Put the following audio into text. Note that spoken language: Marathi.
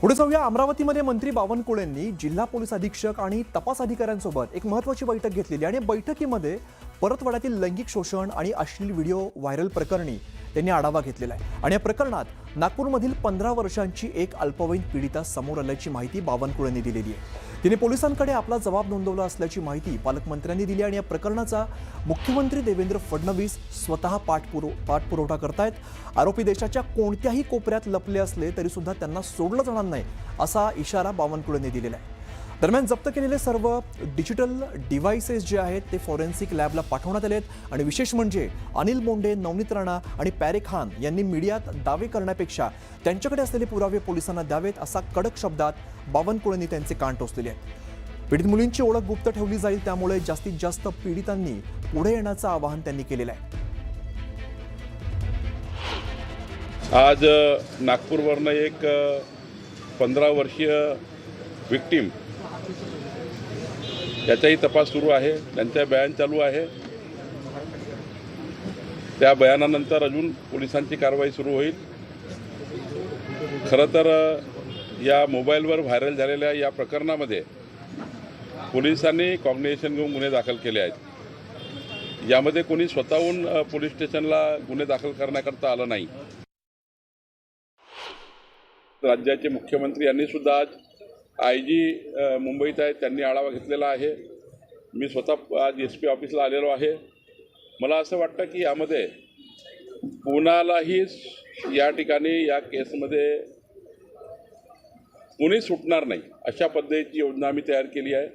पुढे जाऊया. अमरावतीमध्ये मंत्री बावनकुळेंनी जिल्हा पोलीस अधीक्षक आणि तपास अधिकाऱ्यांसोबत एक महत्त्वाची बैठक घेतलेली आणि बैठकीमध्ये परतवाड्यातील लैंगिक शोषण आणि अश्लील व्हिडिओ व्हायरल प्रकरणी त्यांनी आढावा घेतलेला आहे. आणि या प्रकरणात नागपूरमधील 15 वर्षांची एक अल्पवयीन पीडिता समोर आल्याची माहिती बावनकुळेंनी दिलेली आहे. तिने पोलिसांकडे आपला जबाब नोंदवला असल्याची माहिती पालकमंत्र्यांनी दिली आणि या प्रकरणाचा मुख्यमंत्री देवेंद्र फडणवीस स्वतः पाठपुरावा करतायत. आरोपी देशाच्या कोणत्याही कोपऱ्यात लपले असले तरी सुद्धा त्यांना सोडलं जाणार नाही असा इशारा बावनकुळेंनी दिलेला आहे. दरम्यान जप्त केलेले सर्व डिजिटल डिव्हाइसेस जे आहेत ते फॉरेन्सिक लॅबला पाठवण्यात आलेत. आणि विशेष म्हणजे अनिल बोंडे, नवनीत राणा आणि पॅरे खान यांनी मीडियात दावे करण्यापेक्षा त्यांच्याकडे असलेले पुरावे पोलिसांना द्यावेत असा कडक शब्दात बावनकुळेंनी त्यांचे कान टोचलेले आहेत. पीडित मुलींची ओळख गुप्त ठेवली जाईल, त्यामुळे जास्तीत जास्त पीडितांनी पुढे येण्याचं आवाहन त्यांनी केलेलं आहे. आज नागपूरवरनं एक 15 वर्षीय विक्टीम त्याचाही तपास सुरू आहे. त्यांचं बयान चालू आहे. त्या बयानानंतर अजून पोलिसांची कारवाई सुरू होईल. खरं तर या मोबाईलवर व्हायरल झालेल्या या प्रकरणामध्ये पोलिसांनी कॉग्निशन घेऊन गुन्हे दाखल केले आहेत. यामध्ये कोणी स्वतःहून पोलीस स्टेशनला गुन्हे दाखल करण्याकरता आलं नाही. राज्याचे मुख्यमंत्री यांनी सुद्धा आज IG मुंबईत आहेत, त्यांनी आढावा घेतलेला आहे. मी स्वतः आज SP ऑफिसला आलेलो आहे. मला असं वाटतं की यामध्ये कोणालाही या ठिकाणी या केसमध्ये कोणी सुटणार नाही अशा पद्धतीची योजना आम्ही तयार केली आहे.